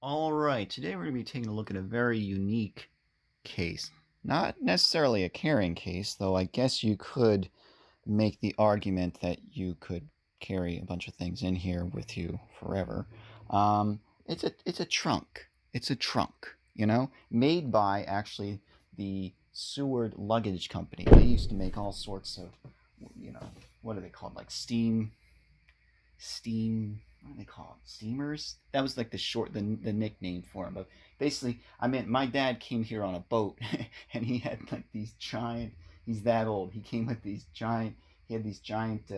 All right, today we're going to be taking a look at a very unique case. Not necessarily a carrying case, though I guess you could make the argument that you could carry a bunch of things in here with you forever. It's a trunk. It's a trunk, made by actually the Seward Luggage Company. They used to make all sorts of, you know, what are they called? Like steam what do they call it, steamers. That was like the nickname for them. But basically, I mean, my dad came here on a boat and he had like these giant, he's that old, he came with these giant, he had these giant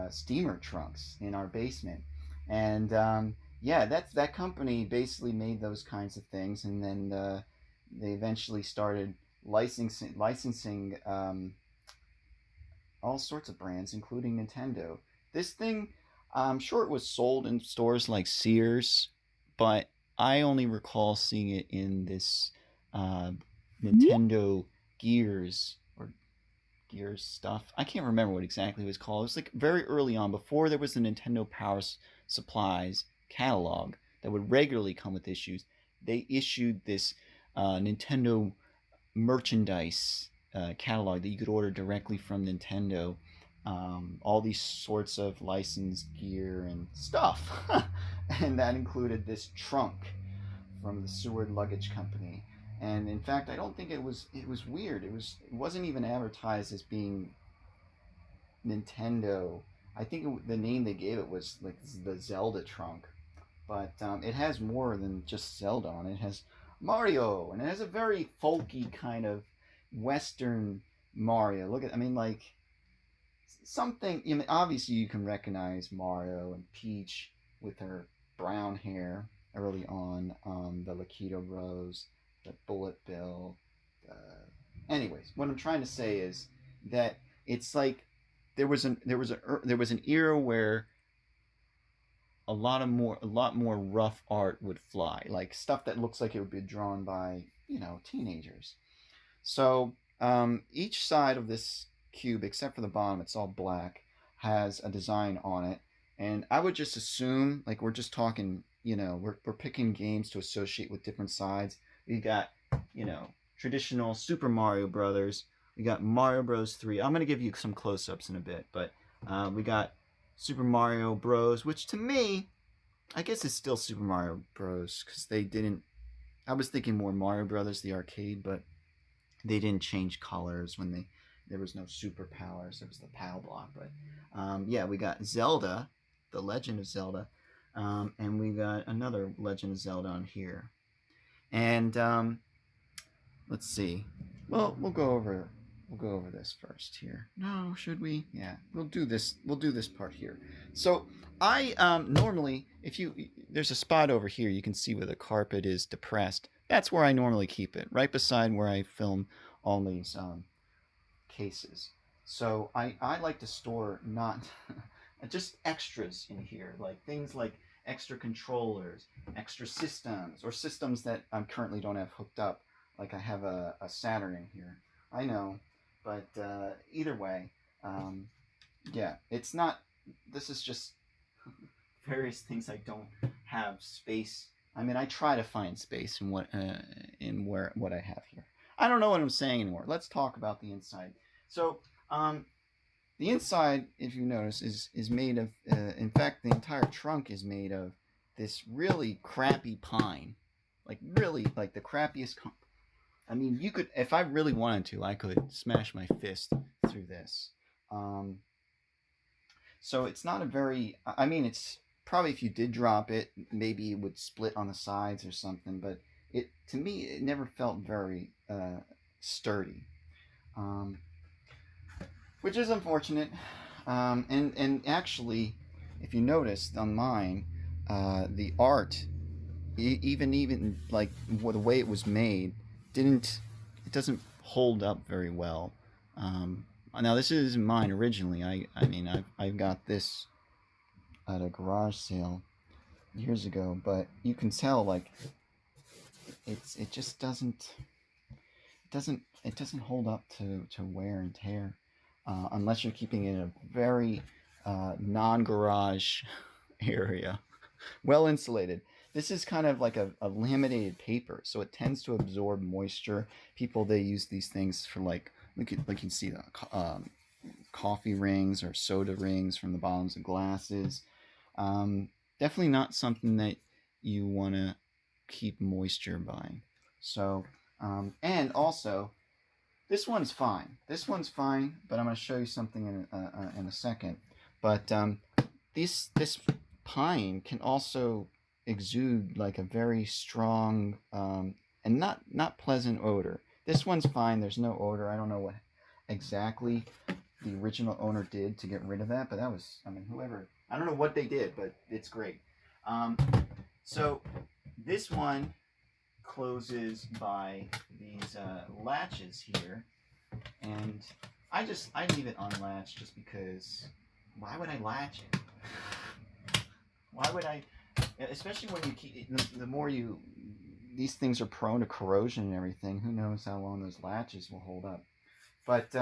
steamer trunks in our basement. And yeah, that company basically made those kinds of things. And then they eventually started licensing all sorts of brands, including Nintendo. This thing, I'm sure it was sold in stores like Sears, but I only recall seeing it in this uh, Nintendo Gears or Gears stuff. I can't remember what exactly it was called. It was like very early on, before there was the Nintendo Supplies catalog that would regularly come with issues. They issued this Nintendo merchandise catalog that you could order directly from Nintendo. All these sorts of licensed gear and stuff. And that included this trunk from the Seward Luggage Company. And in fact, I don't think it was weird. It wasn't even advertised as being Nintendo. I think the name they gave it was like the Zelda trunk. But it has more than just Zelda on it. It has Mario, and it has a very folky kind of Western Mario. Look at, I mean, like something. You know, obviously, you can recognize Mario and Peach with her brown hair early on. The Lakitu Rose, the Bullet Bill. Anyways, what I'm trying to say is that it's like there was an era where a lot more rough art would fly, like stuff that looks like it would be drawn by teenagers. So each side of this cube, except for the bottom, it's all black, has a design on it. And I would just assume, like, we're just talking, we're picking games to associate with different sides. We got, traditional Super Mario Brothers. We got Mario Bros. 3. I'm going to give you some close ups in a bit, but we got Super Mario Bros., which to me, I guess it's still Super Mario Bros. Because they didn't. I was thinking more Mario Brothers, the arcade, but they didn't change colors when there was no superpowers. There was the PAL block, but yeah, we got Zelda, the Legend of Zelda, and we got another Legend of Zelda on here. And let's see. Well, we'll go over this first here. No, should we? Yeah, we'll do this. We'll do this part here. So I normally, if you there's a spot over here, you can see where the carpet is depressed. That's where I normally keep it, right beside where I film all these cases. So I like to store not just extras in here, like things like extra controllers, extra systems, or systems that I currently don't have hooked up. Like I have a Saturn in here. I know, but either way, um, yeah, it's not. This is just various things I don't have space. I mean, I try to find space in what I have here. I don't know what I'm saying anymore. Let's talk about the inside. So, the inside, if you notice, is made of. In fact, the entire trunk is made of this really crappy pine, like really like the crappiest. I mean, you could, if I really wanted to, I could smash my fist through this. Um, so it's not a very. I mean, it's probably if you did drop it, maybe it would split on the sides or something. But to me, it never felt very sturdy. Um, which is unfortunate. And actually, if you noticed on mine, the art, even like the way it was made, didn't it doesn't hold up very well. Now this is mine originally. I mean I got this at a garage sale years ago, but you can tell like it just doesn't hold up to wear and tear, unless you're keeping it in a very non garage area, well insulated. this is kind of like a laminated paper, so it tends to absorb moisture. People, they use these things for like you can see the coffee rings or soda rings from the bottoms of glasses. Um, Definitely not something that you want to keep moisture by. So, and also, this one's fine. This one's fine, but I'm going to show you something in a second. But this pine can also exude like a very strong and not pleasant odor. This one's fine. There's no odor. I don't know what exactly the original owner did to get rid of that, but that was, I mean, whoever, I don't know what they did, but it's great. Um, so this one closes by these latches here, and I leave it unlatched just because why would I latch it? Why would I? Especially when you keep the more you, these things are prone to corrosion and everything. Who knows how long those latches will hold up? But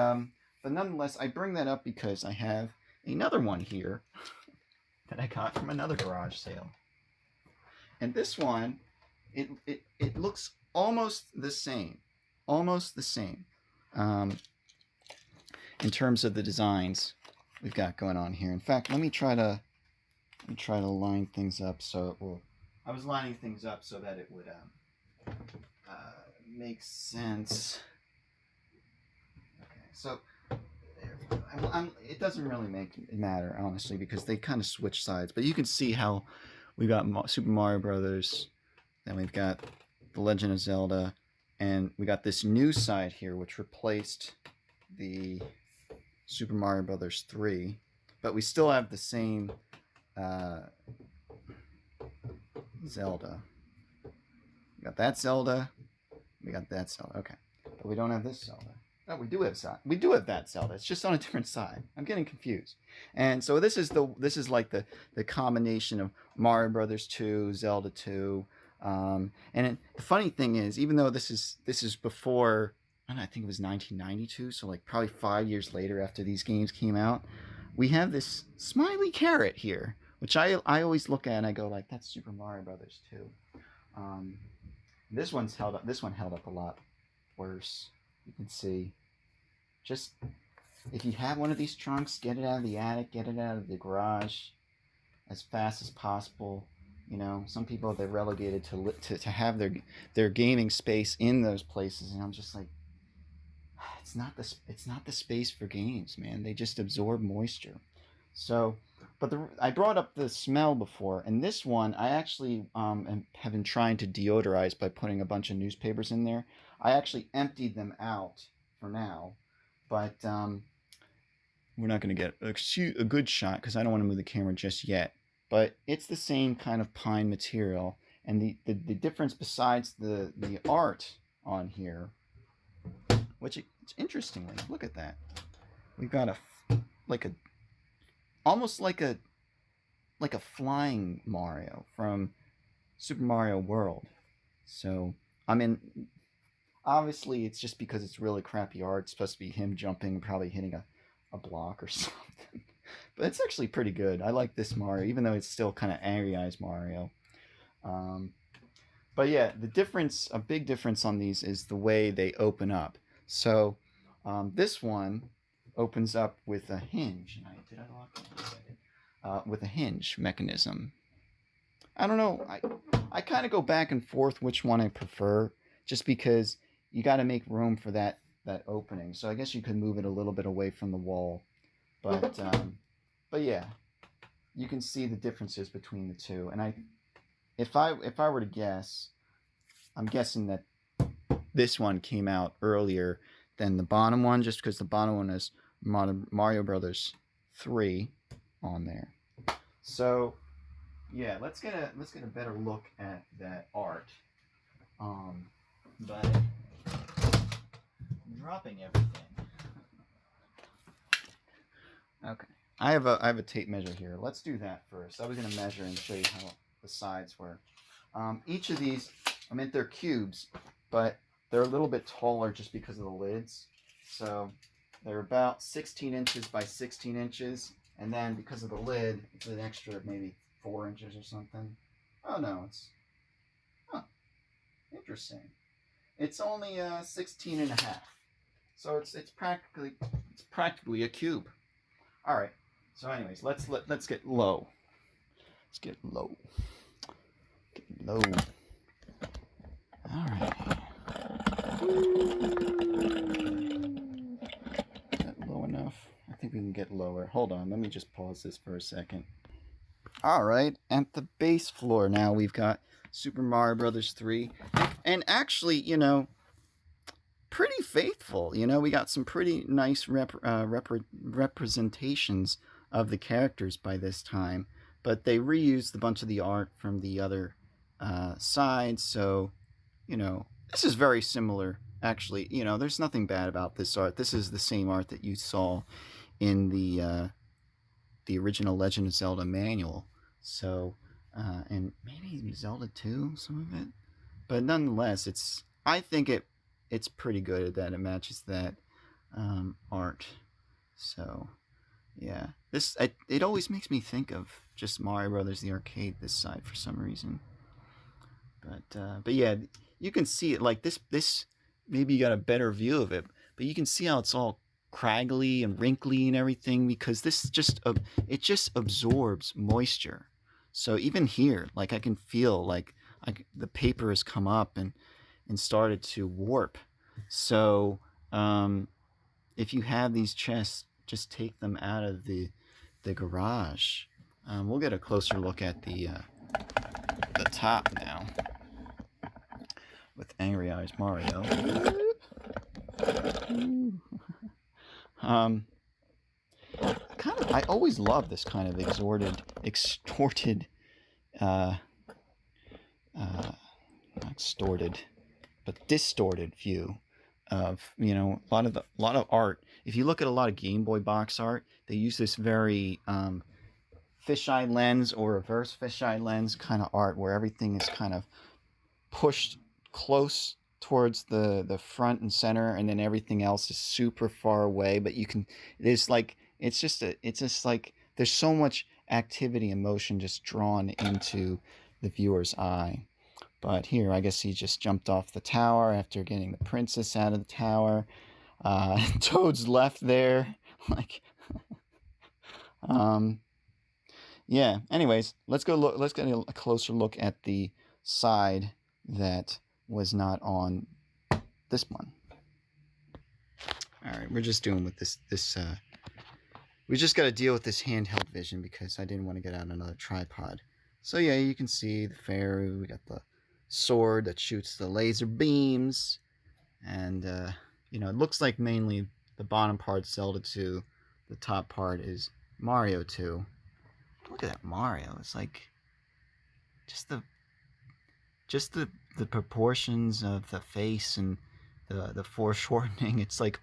nonetheless, I bring that up because I have another one here that I got from another garage sale, and this one, it looks almost the same, almost the same, in terms of the designs we've got going on here. In fact, let me try to line things up so it will. I was lining things up so that it would make sense. Okay, so it doesn't really matter honestly because they kind of switch sides, but you can see how we've got Super Mario Brothers, then we've got The Legend of Zelda, and we got this new side here which replaced the Super Mario Brothers 3, but we still have the same Zelda. We got that Zelda. We got that Zelda. Okay, but we don't have this Zelda. Oh, we do have that Zelda. It's just on a different side. I'm getting confused. And so this is like the combination of Mario Brothers 2, Zelda 2. The funny thing is, even though this is before, I don't know, I think it was 1992, so like probably 5 years later after these games came out, we have this smiley carrot here, which I always look at and I go like, that's Super Mario Brothers 2. This one held up a lot worse. You can see, just if you have one of these trunks, get it out of the attic, get it out of the garage as fast as possible. You know, some people, they're relegated to have their gaming space in those places, and I'm just like, it's not the space for games, man. They just absorb moisture. So, but I brought up the smell before, and this one I actually have been trying to deodorize by putting a bunch of newspapers in there. I actually emptied them out for now, but we're not going to get a good shot because I don't want to move the camera just yet. But it's the same kind of pine material, and the difference besides the art on here, which interestingly, look at that. We've got almost like a flying Mario from Super Mario World. So, I mean, obviously it's just because it's really crappy art. It's supposed to be him jumping, probably hitting a block or something. But it's actually pretty good. I like this Mario, even though it's still kind of angry eyes Mario. But yeah, a big difference on these is the way they open up. So this one opens up with a hinge. Did I lock it? With a hinge mechanism. I don't know. I kind of go back and forth which one I prefer, just because you got to make room for that opening. So I guess you could move it a little bit away from the wall, but yeah, you can see the differences between the two. And if I were to guess, I'm guessing that this one came out earlier than the bottom one, just because the bottom one is Mario Brothers 3 on there. So yeah, let's get a better look at that art. But I'm dropping everything. Okay, I have a tape measure here. Let's do that first. I was gonna measure and show you how the sides were. Each of these, I mean, they're cubes, but they're a little bit taller just because of the lids. So they're about 16 inches by 16 inches. And then because of the lid, it's an extra maybe 4 inches or something. Oh no, it's interesting. It's only 16 and a half. So it's practically a cube. All right. So anyways, let's get low. Let's get low. Get low. All right. Is that low enough? I think we can get lower. Hold on. Let me just pause this for a second. All right. At the base floor now, we've got Super Mario Brothers 3, and actually, pretty faithful. We got some pretty nice representations of the characters by this time, but they reused a bunch of the art from the other sides. So, this is very similar. Actually, there's nothing bad about this art. This is the same art that you saw in the original Legend of Zelda manual. So, and maybe Zelda 2, some of it, but nonetheless, I think it's pretty good that it matches that art. So, yeah, it always makes me think of just Mario Brothers the arcade this side for some reason. But yeah, you can see it like this. Maybe you got a better view of it, but you can see how it's all craggly and wrinkly and everything because it just absorbs moisture. So even here, like I can feel like the paper has come up and started to warp. So if you have these chests, just take them out of the garage. We'll get a closer look at the top now with Angry Eyes Mario. I always love this kind of extorted, not extorted, but distorted view of a lot of art. If you look at a lot of Game Boy box art, they use this very fisheye lens or reverse fisheye lens kind of art where everything is kind of pushed close towards the front and center, and then everything else is super far away. But it's just like there's so much activity and motion just drawn into the viewer's eye. But here, I guess he just jumped off the tower after getting the princess out of the tower. Toad's left there, like, yeah. Anyways, let's go look. Let's get a closer look at the side that was not on this one. All right, we're just doing with this. We just got to deal with this handheld vision because I didn't want to get out another tripod. So yeah, you can see the Pharaoh. We got the sword that shoots the laser beams, and it looks like mainly the bottom part Zelda 2, the top part is Mario 2. Look at that Mario. It's like just the proportions of the face and the foreshortening. It's like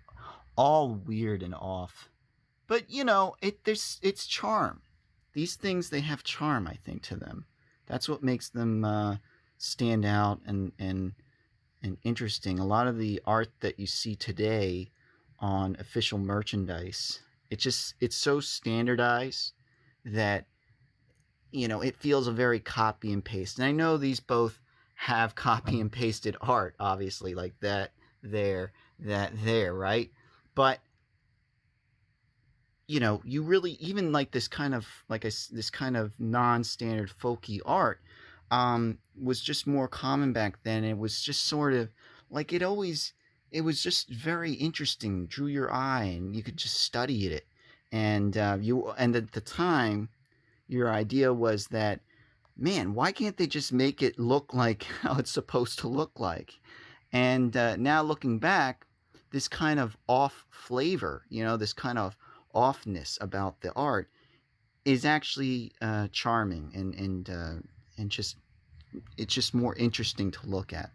all weird and off. But it's charm. These things, they have charm, I think, to them. That's what makes them stand out and interesting. A lot of the art that you see today on official merchandise, it's so standardized that it feels a very copy and paste. And I know these both have copy and pasted art, obviously, like that there, right? But you really, even like this kind of this kind of non-standard folky art was just more common back then. It was just sort of like it was just very interesting, drew your eye, and you could just study it. And at the time, your idea was that, man, why can't they just make it look like how it's supposed to look like? And now looking back, this kind of off flavor, this kind of offness about the art is actually charming and just it's just more interesting to look at.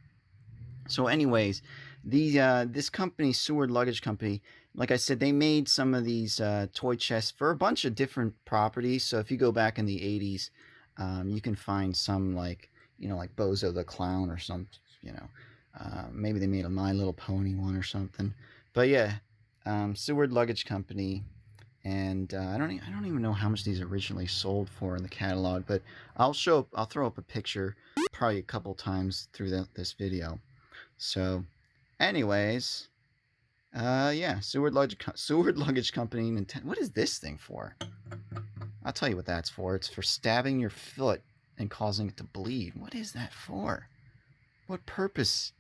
So anyways, this company, Seward Luggage Company, like I said, they made some of these toy chests for a bunch of different properties. So if you go back in the 80s, you can find some like Bozo the Clown or some, maybe they made a My Little Pony one or something. But yeah, Seward Luggage Company. And I don't even know how much these originally sold for in the catalog, but I'll throw up a picture probably a couple times through this video. So, anyways, yeah, Seward Luggage Company. Nintendo. What is this thing for? I'll tell you what that's for. It's for stabbing your foot and causing it to bleed. What is that for? What purpose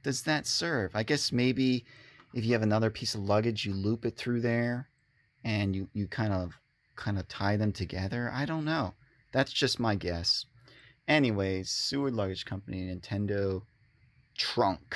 does that serve? I guess maybe if you have another piece of luggage, you loop it through there, and you kind of tie them together. I don't know. That's just my guess. Anyways, Seward Luggage Company, Nintendo trunk.